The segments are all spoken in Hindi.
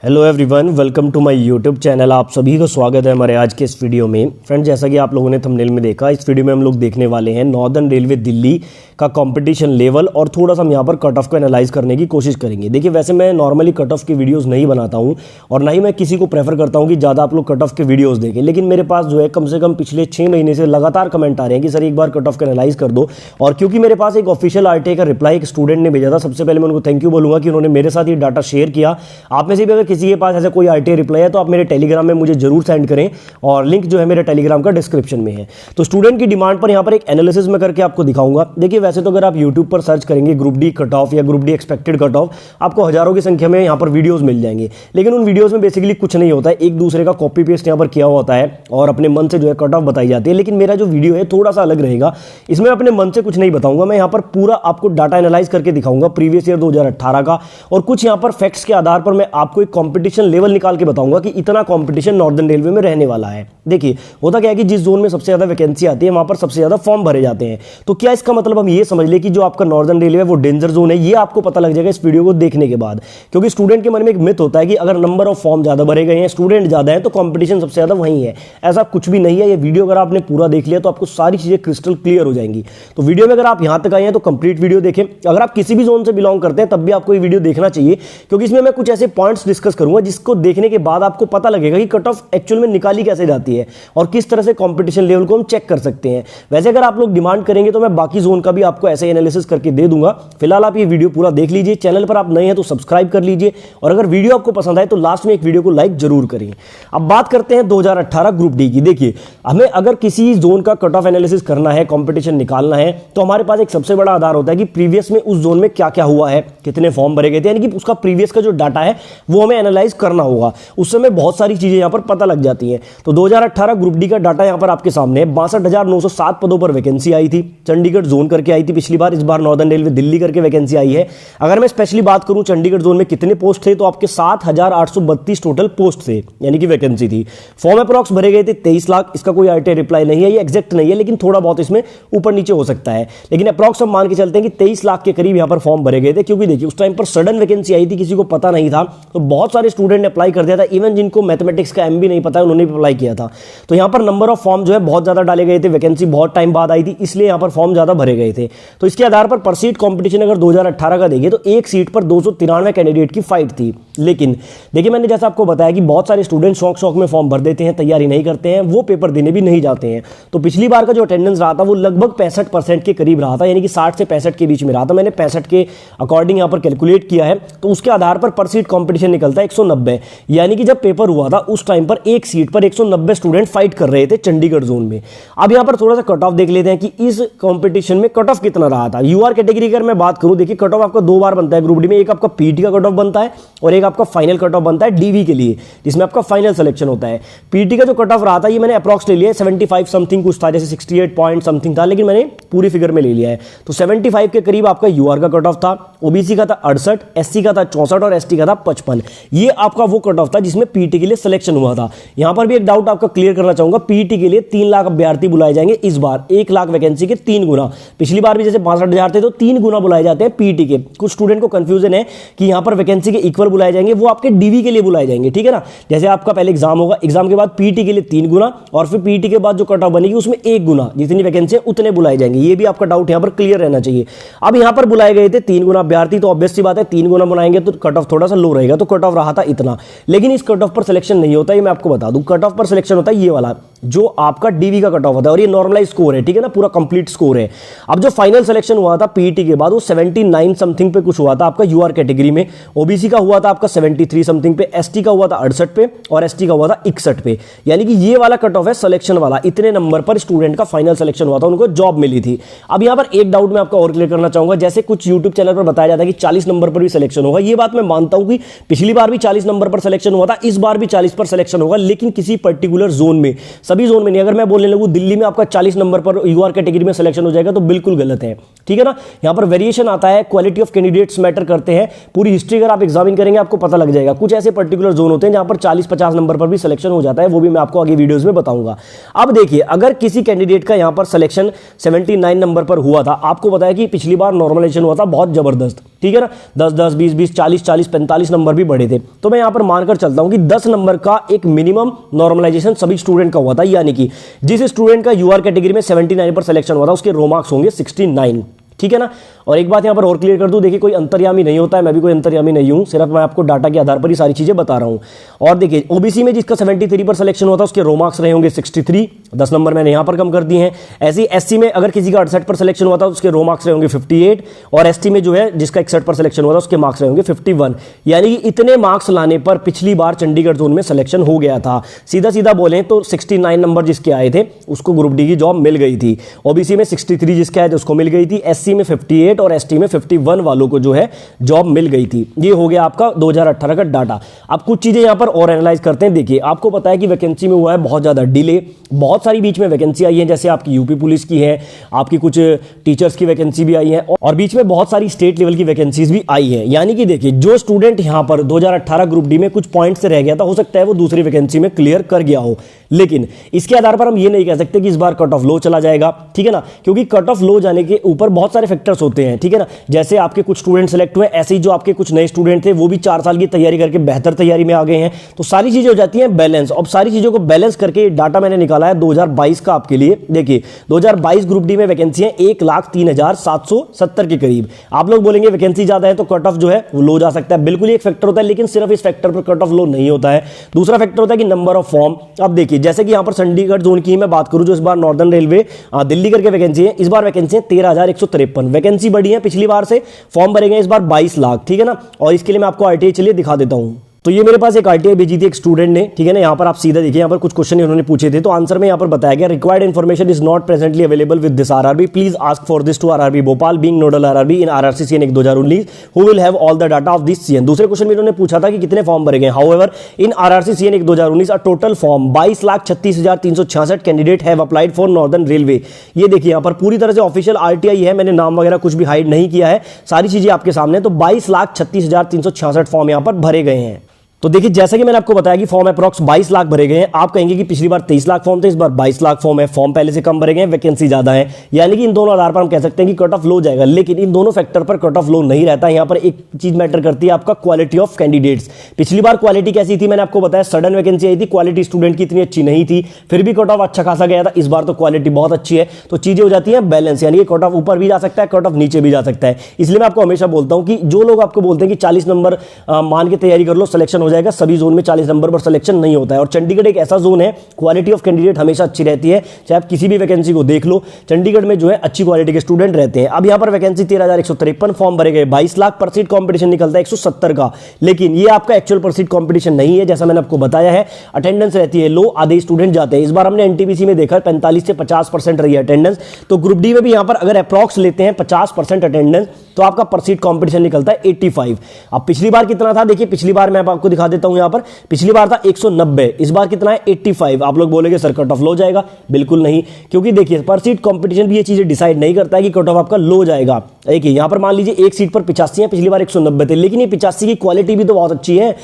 Hello everyone, welcome to my YouTube channel. आप सभी को स्वागत है हमारे आज के इस वीडियो में। फ्रेंड्स, जैसा कि आप लोगों ने थंबनेल में देखा, इस वीडियो में हम लोग देखने वाले हैं नॉर्दर्न रेलवे दिल्ली का कंपटीशन लेवल और थोड़ा सा हम यहाँ पर कट ऑफ को एनालाइज करने की कोशिश करेंगे। देखिए, वैसे मैं नॉर्मली कट ऑफ की वीडियोस नहीं बनाता हूँ और ना ही मैं किसी को प्रेफर करता हूँ कि ज़्यादा आप लोग कट ऑफ के वीडियोस देखें, लेकिन मेरे पास जो है कम से कम पिछले 6 महीने से लगातार कमेंट आ रहे हैं कि सर एक बार कट ऑफ को एनालाइज कर दो। और क्योंकि मेरे पास एक ऑफिशियल आरटीआई का रिप्लाई एक स्टूडेंट ने भेजा था, सबसे पहले मैं उनको थैंक यू बोलूँगा कि उन्होंने मेरे साथ ये डाटा शेयर किया। आप में से भी अगर किसी के पास ऐसा कोई आरटीआई रिप्लाई है तो आप मेरे टेलीग्राम में मुझे जरूर सेंड करें और लिंक जो है मेरे टेलीग्राम का डिस्क्रिप्शन में है। तो स्टूडेंट की डिमांड पर यहाँ पर एक एनालिसिस में करके आपको दिखाऊंगा। देखिए, वैसे तो अगर आप यूट्यूब पर सर्च करेंगे ग्रुप डी कट ऑफ या group D expected cut off, आपको हजारों की संख्या में यहाँ पर वीडियोस मिल जाएंगे, लेकिन उन वीडियोस में बेसिकली कुछ नहीं होता है, एक दूसरे का कॉपी पेस्ट यहाँ पर किया होता है और अपने मन से जो है कट ऑफ बताई जाती है। लेकिन मेरा जो वीडियो है थोड़ा सा अलग रहेगा, इसमें अपने मन से कुछ नहीं बताऊंगा। मैं यहाँ पर पूरा आपको डाटा एनालाइज करके दिखाऊंगा प्रीवियस ईयर 2018 का, और कुछ यहाँ पर फैक्ट्स के आधार पर मैं आपको एक कॉम्पिटिशन लेवल निकाल के बताऊंगा कि इतना कंपटीशन नॉर्दर्न रेलवे में रहने वाला है। देखिए, होता क्या है कि जिस जोन में सबसे ज्यादा वैकेंसी आती है वहां पर सबसे ज्यादा फॉर्म भरे जाते हैं। तो क्या इसका मतलब हम ये समझ ले कि जो आपका नॉर्दर्न रेलवे वो डेंजर जोन है? ये आपको पता लग जाएगा इस वीडियो को देखने के बाद, क्योंकि स्टूडेंट के मन में एक मिथ होता है कि अगर नंबर ऑफ फॉर्म ज्यादा भरे गए हैं, स्टूडेंट ज्यादा है, तो कंपटीशन सबसे ज्यादा वहीं है। ऐसा कुछ भी नहीं है। ये वीडियो अगर आपने पूरा देख लिया तो आपको सारी चीजें क्रिस्टल क्लियर हो जाएंगी। तो वीडियो में अगर आप यहां तक आए हैं तो कंप्लीट वीडियो देखें। अगर आप किसी भी जोन से बिलोंग करते हैं तब भी आपको ये वीडियो देखना चाहिए, क्योंकि इसमें मैं कुछ ऐसे पॉइंट्स डिस्कस करूंगा जिसको देखने के बाद आपको पता लगेगा कि कट ऑफ एक्चुअल में निकाली कैसे जाती है और किस तरह से कंपटीशन लेवल को हम चेक कर सकते हैं। वैसे अगर आप लोग डिमांड करेंगे तो मैं बाकी जोन का भी आपको ऐसे एनालिसिस करके दे दूंगा। फिलहाल आप ये वीडियो पूरा देख लीजिए। चैनल पर आप नए हैं तो सब्सक्राइब कर लीजिए, और अगर वीडियो आपको पसंद आए तो लास्ट में एक वीडियो को लाइक जरूर करें। अब बात करते हैं 2018 ग्रुप डी की। देखिए, हमें अगर किसी जोन का कट ऑफ एनालिसिस करना है, कंपटीशन निकालना है, तो हमारे पास एक सबसे बड़ा आधार होता है कि प्रीवियस में उस जोन में क्या क्या हुआ है, कितने फॉर्म भरे गए थे, यानी कि उसका प्रीवियस का जो डाटा है वो हमें एनालाइज करना होगा। उस समय बहुत सारी चीजें यहां पर पता लग जाती हैं। तो 2018 ग्रुप डी का डाटा यहां पर आपके सामने है। 62,907 पदों पर वैकेंसी आई थी। चंडीगढ़ जोन करके आई थी पिछली बार, इस बार नॉर्दर्न रेलवे दिल्ली करके वैकेंसी आई है। अगर मैं स्पेशली बात करूं चंडीगढ़ जोन में कितने पोस्ट थे, तो आपके 7,832 टोटल पोस्ट थे, यानी कि वैकेंसी थी। फॉर्म अप्रॉक्स भरे गए थे 23 लाख। इसका कोई आरटीआई रिप्लाई नहीं है, ये एग्जैक्ट नहीं है, लेकिन थोड़ा बहुत इसमें ऊपर नीचे हो सकता है, लेकिन अप्रॉक्स हम मान के चलते हैं कि 23 लाख के करीब यहां पर फॉर्म भरे गए थे। क्योंकि देखिए, उस टाइम पर सडन वैकेंसी आई थी, किसी को पता नहीं था, तो बहुत सारे स्टूडेंट ने अप्लाई कर दिया था। इवन जिनको मैथमेटिक्स का एम भी नहीं पता है उन्होंने भी अप्लाई किया था। तो यहां पर नंबर ऑफ फॉर्म जो है बहुत ज्यादा डाले गए थे, वैकेंसी बहुत टाइम बाद आई थी, इसलिए यहां पर फॉर्म ज्यादा भरे गए थे। तो इसके आधार पर सीट कंपटीशन अगर 2018 का देखिए तो एक सीट पर 293 कैंडिडेट की फाइट थी। लेकिन देखिए, मैंने जैसा आपको बताया कि बहुत सारे स्टूडेंट शौक में फॉर्म भर देते हैं, तैयारी नहीं करते हैं, वो पेपर देने भी नहीं जाते हैं। तो पिछली बार का जो अटेंडेंस रहा था वो लगभग 65% के करीब रहा था, यानी कि 60 से 65 के बीच में रहा था। मैंने 65 के अकॉर्डिंग यहां पर कैलकुलेट किया है, तो उसके आधार पर सीट कंपटीशन निकलता है 190। यानी कि जब पेपर हुआ था उस टाइम पर एक सीट पर 190 स्टूडेंट फाइट कर रहे थे चंडीगढ़ जोन में। अब यहां पर थोड़ा सा कट ऑफ देख लेते हैं कि इस कंपटीशन में कट ऑफ कितना रहा था। यूआर कैटेगरी अगर मैं बात करूं, देखिए कट ऑफ आपका 2 बार बनता है ग्रुप डी में। एक आपका पीटी का कट ऑफ बनता है और एक आपका फाइनल कट ऑफ बनता है डीवी के लिए, जिसमें आपका फाइनल सिलेक्शन होता है। पीटी का जो कट ऑफ रहा था, ये मैंने अप्रॉक्स ले लिया है 75 समथिंग कुछ था, जैसे 68 पॉइंट समथिंग था, लेकिन मैंने पूरी फिगर में ले लिया है। तो 75 के करीब आपका यूआर का कट ऑफ था, ओबीसी का था 68, एससी का था 64 और एसटी का था 55। ये आपका वो कट ऑफ था जिसमें पीटी के लिए सिलेक्शन हुआ था। यहां पर भी एक डाउट आपका क्लियर करना चाहूंगा, पीटी के लिए 3 लाख अभ्यर्थी बुलाए जाएंगे इस बार, 1 लाख वैकेंसी के 3 गुना। पिछली बार भी जैसे 62,000 थे तो 3 गुना बुलाए जाते हैं पीटी के। कुछ स्टूडेंट को कंफ्यूजन है कि यहां पर वैकेंसी के इक्वल बुलाए जाएंगे, वो आपके डीवी के लिए बुलाए जाएंगे, ठीक है ना। जैसे आपका पहले एग्जाम होगा, एग्जाम के बाद पीटी के लिए 3 गुना और फिर पीटी के बाद जो कट ऑफ बनेगी उसमें 1 गुना, जितनी वैकेंसी है उतने बुलाए जाएंगे। ये भी आपका डाउट यहां पर क्लियर रहना चाहिए। अब यहां पर बुलाए गए थे 3 गुना अभ्यर्थी, तो ऑब्वियस सी बात है 3 गुना बनाएंगे तो कट ऑफ थोड़ा सा लो रहेगा, तो कट ऑफ रहा था इतना। लेकिन इस कट ऑफ पर सिलेक्शन नहीं होता, ये मैं आपको बता दूं। कट ऑफ पर सिलेक्शन होता है ये वाला, जो आपका डीवी का कट ऑफ होता है, और ये नॉर्मलाइज स्कोर है, ठीक है ना, पूरा कंप्लीट स्कोर है। अब जो फाइनल सिलेक्शन हुआ था पीटी के बाद वो 79 समथिंग पे कुछ हुआ था आपका यूआर कैटेगरी में। ओबीसी का हुआ था आपका 73 समथिंग पे, एसटी का हुआ था 68 पे और एसटी का हुआ था 61 पे। यानी कि ये वाला कट ऑफ है सिलेक्शन वाला, इतने नंबर पर स्टूडेंट का फाइनल सिलेक्शन हुआ था, उनको जॉब मिली थी। अब यहां पर एक डाउट मैं आपका और क्लियर करना चाहूंगा, जैसे कुछ यूट्यूब चैनल पर बताया जाता है कि 40 नंबर पर भी सिलेक्शन होगा। ये बात मैं मानता हूं कि पिछली बार भी 40 नंबर पर सिलेक्शन हुआ था, इस बार भी 40 पर सिलेक्शन होगा, लेकिन किसी पर्टिकुलर जोन में, सभी जोन में नहीं। अगर मैं बोलने लगूं दिल्ली में आपका 40 नंबर पर यूआर कैटेगरी में सिलेक्शन हो जाएगा तो बिल्कुल गलत है, ठीक है ना। यहां पर वेरिएशन आता है, क्वालिटी ऑफ कैंडिडेट्स मैटर करते हैं। पूरी हिस्ट्री अगर आप एग्जामिन करेंगे आपको पता लग जाएगा। कुछ ऐसे पर्टिकुलर जोन होते हैं जहां पर 40-50 नंबर पर भी सिलेक्शन हो जाता है, वो भी मैं आपको आगे वीडियोस में बताऊंगा। अब देखिए, अगर किसी कैंडिडेट का यहां पर सिलेक्शन 79 नंबर पर हुआ था, आपको बताया कि पिछली बार नॉर्मलाइजेशन हुआ था बहुत जबरदस्त, ठीक है ना, 10 10 20 20 40 40 45 नंबर भी बढ़े थे। तो मैं यहां पर मानकर चलता हूं कि 10 नंबर का एक मिनिमम नॉर्मलाइजेशन सभी स्टूडेंट का हुआ था, यानी कि जिस स्टूडेंट का यूआर कैटेगरी में 79 पर सिलेक्शन हुआ था उसके रो मार्क्स होंगे 69, ठीक है ना। और एक बात यहां पर और क्लियर कर दूं, देखिए कोई अंतर्यामी नहीं होता है, मैं भी कोई अंतर्यामी नहीं हूं, सिर्फ मैं आपको डाटा के आधार पर ही सारी चीजें बता रहा हूं। और देखिए ओबीसी में जिसका 73 पर सिलेक्शन हुआ था उसके रो मार्क्स रहे होंगे 63, 10 नंबर मैंने यहां पर कम कर दिए हैं। ऐसे ही एससी में अगर किसी का 68 पर सिलेक्शन हुआ था उसके रो मार्क्स रहे होंगे 58, और एसटी में जो है जिसका 61 पर सिलेक्शन हुआ था उसके मार्क्स रहे होंगे 51। यानी कि इतने मार्क्स लाने पर पिछली बार चंडीगढ़ जोन में सिलेक्शन हो गया था। सीधा सीधा बोले तो 69 नंबर जिसके आए थे उसको ग्रुप डी की जॉब मिल गई थी। ओबीसी में 63 जिसके आए थे उसको मिल गई थी, एससी में 58 और एसटी में 51 वालों को जो है जॉब मिल गई थी। ये हो गया आपका 2018 का डाटा। अब कुछ चीजें यहां पर और एनालाइज करते हैं। देखिए आपको पता है कि वैकेंसी में हुआ है बहुत ज्यादा डिले, बहुत सारी बीच में वैकेंसी आई है, जैसे आपकी यूपी पुलिस की है, आपकी कुछ टीचर्स की वैकेंसी भी आई है, और बीच में बहुत सारी स्टेट लेवल की वैकेंसीज भी आई है। यानी कि देखिए जो स्टूडेंट यहां पर 2018 ग्रुप डी में कुछ पॉइंट से रह गया था, हो सकता है वो दूसरी वैकेंसी में क्लियर कर गया हो, लेकिन इसके आधार पर हम ये नहीं कह सकते कि इस बार कट ऑफ लो चला जाएगा, ठीक है ना, क्योंकि कट ऑफ लो जाने के ऊपर बहुत सारे फैक्टर्स होते हैं, ठीक है ना। जैसे आपके कुछ स्टूडेंट सेलेक्ट हुए, ऐसे ही जो आपके कुछ नए स्टूडेंट थे वो भी 4 साल की तैयारी करके बेहतर तैयारी में आ गए हैं, तो सारी चीजें हो जाती हैं बैलेंस। अब सारी चीजों को बैलेंस करके डाटा मैंने निकाला है 2022 का आपके लिए। देखिए 2022 ग्रुप डी में वैकेंसी है 1,03,770 के करीब। आप लोग बोलेंगे वैकेंसी ज्यादा है तो कट ऑफ जो है वो लो जा सकता है, बिल्कुल एक फैक्टर होता है, लेकिन सिर्फ इस फैक्टर पर कट ऑफ लो नहीं होता है। दूसरा फैक्टर होता है कि नंबर ऑफ फॉर्म। अब देखिए जैसे कि यहां पर चंडीगढ़ जोन की मैं बात करूं, जो इस बार नॉर्दर्न रेलवे दिल्ली करके वैकेंसी है, इस बार वैकेंसी है 13,153, वैकेंसी बढ़ी है पिछली बार से, फॉर्म भरेंगे इस बार 22 लाख, ठीक है ना। और इसके लिए मैं आपको आरटीआई चलिए दिखा देता हूं। तो ये मेरे पास एक आरटीआई भेजी थी एक स्टूडेंट ने, ठीक है ना। यहाँ पर आप सीधा देखिए, यहाँ पर कुछ क्वेश्चन इन्होंने पूछे थे, तो आंसर में यहाँ पर बताया गया required information is not presently available with this RRB, please ask for this to RRB Bhopal being nodal RRB in RRC CN 2019 who will have all the data of this CN. दूसरे क्वेश्चन में इन्होंने पूछा था कि कितने फॉर्म भरे गए। However in RRC CN 2019 a total form 22,36,366 candidate have applied for northern railway. ये देखिए यहाँ पर पूरी तरह से ऑफिशियल आरटीआई है, मैंने नाम वगैरह कुछ भी हाइड नहीं किया है, सारी चीजें आपके सामने। तो 22,36,366 फॉर्म यहाँ पर भरे गए हैं। तो देखिए जैसा कि मैंने आपको बताया कि फॉर्म अप्रॉक्स 22 लाख भरे गए हैं। आप कहेंगे कि पिछली बार 23 लाख फॉर्म थे, इस बार 22 लाख फॉर्म है, फॉर्म पहले से कम भरे गए हैं, वैकेंसी ज्यादा है, यानी कि इन दोनों आधार पर हम कह सकते हैं कि कट ऑफ लो जाएगा। लेकिन इन दोनों फैक्टर पर कट ऑफ लो नहीं रहता। यहां पर एक चीज मैटर करती है, आपका क्वालिटी ऑफ कैंडिडेट्स। पिछली बार क्वालिटी कैसी थी मैंने आपको बताया, सडन वैकेंसी आई थी, क्वालिटी स्टूडेंट की इतनी अच्छी नहीं थी, फिर भी कट ऑफ अच्छा खासा गया था। इस बार तो क्वालिटी बहुत अच्छी है, तो चीजें हो जाती है बैलेंस, यानी कि कट ऑफ ऊपर भी जा सकता है, कट ऑफ नीचे भी जा सकता है। इसलिए मैं आपको हमेशा बोलता हूं कि जो लोग आपको बोलते हैं कि 40 नंबर मान के तैयारी कर लो सिलेक्शन हो जाएगा, सभी जोन में 40 नंबर पर सिलेक्शन नहीं होता है। और चंडीगढ़ एक ऐसा जोन है, क्वालिटी ऑफ कैंडिडेट हमेशा अच्छी रहती है, चाहे आप किसी भी वैकेंसी को देख लो, चंडीगढ़ में जो है अच्छी क्वालिटी के स्टूडेंट रहते हैं। अब यहां पर वैकेंसी 13,153 फॉर्म भरे गए, 22 लाख पर सीट कंपटीशन निकलता है 170 का, लेकिन ये आपका एक्चुअल पर सीट कंपटीशन नहीं है, जैसा मैंने आपको बताया है। अटेंडेंस रहती है लो, आधे स्टूडेंट जाते हैं। इस बार हमने एनटीपीसी में देखा 45 से 50% रही है अटेंडेंस, तो ग्रुप डी में भी यहां पर अगर अप्रॉक्स लेते हैं 50% अटेंडेंस तो आपका पर सीट कंपटीशन निकलता है 85। अब पिछली बार कितना था, देखिए पिछली बार मैं आपको दिखा देता हूं, यहां पर पिछली बार था 190, इस बार कितना है 85। आप लोग बोलेंगे सर कट ऑफ लो जाएगा, बिल्कुल नहीं, क्योंकि देखिए पर सीट कंपटीशन भी ये चीजें डिसाइड नहीं करता है कि कट ऑफ आपका लो जाएगा। देखिए यहां पर मान लीजिए एक सीट पर 85 है, पिछली बार 190 थे, लेकिन ये 85 की क्वालिटी भी तो बहुत अच्छी है।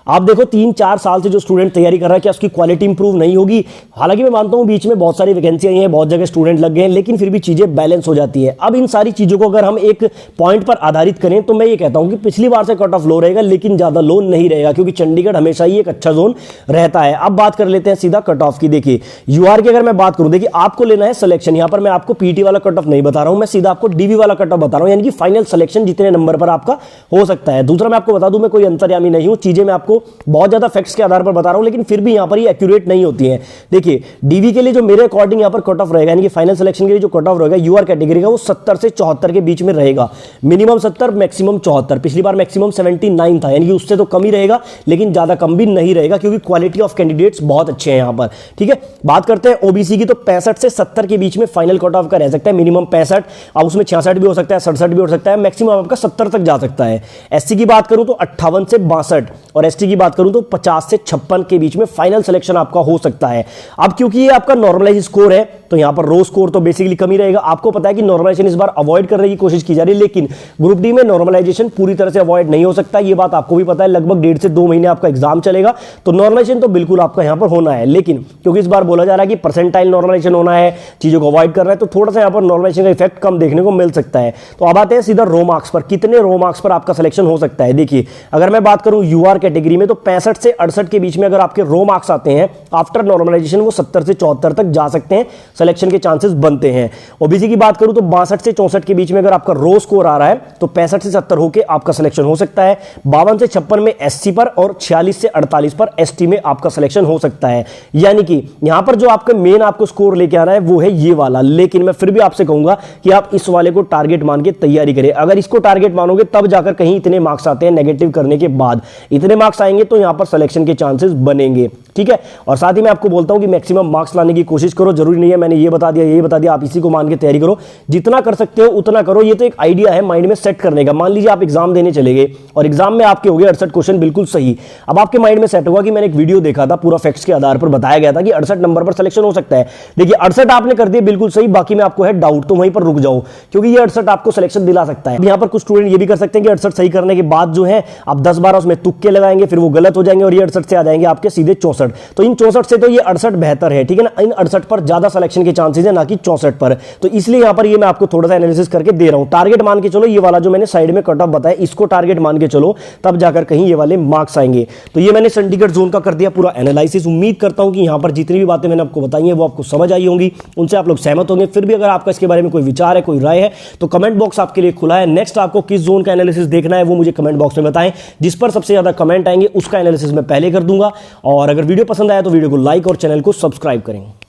आप देखो 3-4 साल से जो स्टूडेंट तैयारी कर रहा है, क्या उसकी क्वालिटी इंप्रूव नहीं होगी? हालांकि मैं मानता हूं बीच में बहुत सारी वैकेंसी आई हैं, बहुत जगह स्टूडेंट लग गए हैं, लेकिन फिर भी चीजें बैलेंस हो जाती है। अब इन सारी चीजों को अगर हम एक पॉइंट पर आधारित करें तो मैं ये कहता हूं कि पिछली बार से कट ऑफ लो रहेगा, लेकिन ज्यादा लो नहीं रहेगा, क्योंकि चंडीगढ़ हमेशा ही एक अच्छा जोन रहता है। अब बात कर लेते हैं सीधा कट ऑफ की। देखिए यूआर की अगर मैं बात करूं, देखिए आपको लेना है सिलेक्शन, यहां पर मैं आपको पीटी वाला कट ऑफ नहीं बता रहा हूं, मैं सीधा आपको डीवी वाला कट ऑफ बता रहा हूं, यानी कि फाइनल सिलेक्शन जितने नंबर पर आपका हो सकता है। दूसरा मैं आपको बता दूं, मैं कोई अंतर्यामी नहीं हूं, चीजें मैं आपको बहुत ज्यादा फैक्ट्स के आधार पर बता रहा हूं, लेकिन फिर भी यहां पर ये एक्यूरेट नहीं होती हैं। देखिए डीवी के लिए जो मेरे अकॉर्डिंग यहां पर कट ऑफ रहेगा, यानी कि फाइनल सिलेक्शन के लिए जो कट ऑफ रहेगा यूआर कैटेगरी का, वो 70 से 74 के बीच में रहेगा, मिनिमम 70 मैक्सिमम 74। पिछली बार मैक्सिमम 79 था, यानी कि उससे तो कम ही रहेगा, लेकिन ज्यादा कम भी नहीं रहेगा, क्योंकि क्वालिटी ऑफ कैंडिडेट्स बहुत अच्छे हैं यहां पर। ठीक है, बात करते हैं ओबीसी की, तो 65 से 70 के बीच में फाइनल कट ऑफ का रह सकता है, मिनिमम 65, और उसमें 66 भी हो सकता है, 67 भी हो सकता है, मैक्सिमम आपका 70 तक जा सकता है। एससी की बात करूं तो 58 से 62, और एसटी की बात करूं तो 50 से 56 के बीच में फाइनल सिलेक्शन आपका हो सकता है। अब क्योंकि ये आपका नॉर्मलाइज स्कोर है, तो यहाँ पर रो स्कोर तो बेसिकली कम ही रहेगा। आपको पता है कि नॉर्मलाइजेशन इस बार अवॉइड करने की कोशिश की जा रही है, लेकिन ग्रुप डी में नॉर्मलाइजेशन पूरी तरह से अवॉइड नहीं हो सकता, ये बात आपको भी पता है। लगभग 1.5 से 2 महीने आपका एग्जाम चलेगा, तो नॉर्मलाइजेशन तो बिल्कुल आपका यहाँ पर होना है, लेकिन क्योंकि इस बार बोला जा रहा है कि परसेंटाइल नॉर्मलाइजेशन होना है, चीजों को अवॉइड कर रहा है, तो थोड़ा सा यहाँ पर नॉर्मलाइजेशन का इफेक्ट कम देखने को मिल सकता है। तो अब आते हैं सीधा रो मार्क्स पर, कितने रो मार्क्स पर आपका सिलेक्शन हो सकता है। देखिए अगर मैं बात करूं यूआर कैटेगरी में, तो 65 से 68 के बीच में अगर आपके रो मार्क्स आते हैं आफ्टर नॉर्मलाइजेशन, वो 70 से 74 तक जा सकते हैं, सिलेक्शन के चांसेस बनते हैं। ओबीसी की बात करूं तो 62 से 64 के बीच में अगर आपका रो स्कोर आ रहा है, तो 65 से 70 होकर आपका सिलेक्शन हो सकता है। 52 से 56 में एससी पर और 46 से 48 पर एसटी में आपका सिलेक्शन हो सकता है। यानी कि यहां पर जो आपका मेन आपको स्कोर लेके आना है वो है ये वाला, लेकिन मैं फिर भी आपसे कहूंगा कि आप इस वाले को टारगेट मान के तैयारी करें। अगर इसको टारगेट मानोगे तब जाकर कहीं इतने मार्क्स आते हैं, नेगेटिव करने के बाद इतने मार्क्स आएंगे तो यहां पर सिलेक्शन के चांसेस बनेंगे, ठीक है। और साथ ही मैं आपको बोलता हूं कि मैक्सिमम मार्क्स लाने की कोशिश करो, जरूरी नहीं है मैंने ये बता दिया आप इसी को मान के तैयारी करो, जितना कर सकते हो उतना करो। ये तो एक आइडिया है माइंड में सेट करने का। मान लीजिए आप एग्जाम देने चले गए और एग्जाम में आपके हो गए 68 क्वेश्चन बिल्कुल सही, अब आपके माइंड में सेट होगा कि मैंने एक वीडियो देखा था, पूरा फैक्ट्स के आधार पर बताया गया था कि 68 नंबर पर सिलेक्शन हो सकता है। देखिए 68 आपने कर दिया बिल्कुल सही, बाकी में आपको है डाउट, तो वहीं पर रुक जाओ, क्योंकि ये 68 आपको सिलेक्शन दिला सकता है। यहां पर कुछ स्टूडेंट ये भी कर सकते हैं कि 68 सही करने के बाद जो है आप 10-12 उसमें तुक्के लगाएंगे, फिर वो गलत हो जाएंगे और ये 68 से आ जाएंगे आपके सीधे 64। तो इन 64 से तो ये 68 बेहतर है, ठीक है ना। इन 68 पर ज्यादा सिलेक्शन के चांसेस है, ना कि 64 पर। तो इसलिए यहां पर ये मैं आपको थोड़ा सा एनालिसिस करके दे रहा हूं। टारगेट मान के चलो, ये वाला जो मैंने साइड में कट ऑफ बताया इसको टारगेट मान के चलो, तब जाकर कहीं ये वाले मार्क्स आएंगे। तो ये मैंने चंडीगढ़ जोन का कर दिया पूरा एनालिसिस। उम्मीद करता हूं कि यहां पर जितनी भी बातें मैंने आपको बताई हैं वो आपको समझ आई होंगी, उनसे आप लोग सहमत होंगे। फिर भी अगर आपका इसके बारे में कोई विचार है, कोई राय है, तो कमेंट बॉक्स आपके लिए खुला है। नेक्स्ट आपको किस जोन का एनालिसिस देखना है वो मुझे कमेंट बॉक्स में बताएं, जिस पर सबसे ज्यादा कमेंट आएंगे उसका एनालिसिस मैं पहले कर दूंगा। और अगर वीडियो पसंद आया तो वीडियो को लाइक और चैनल को सब्सक्राइब करें।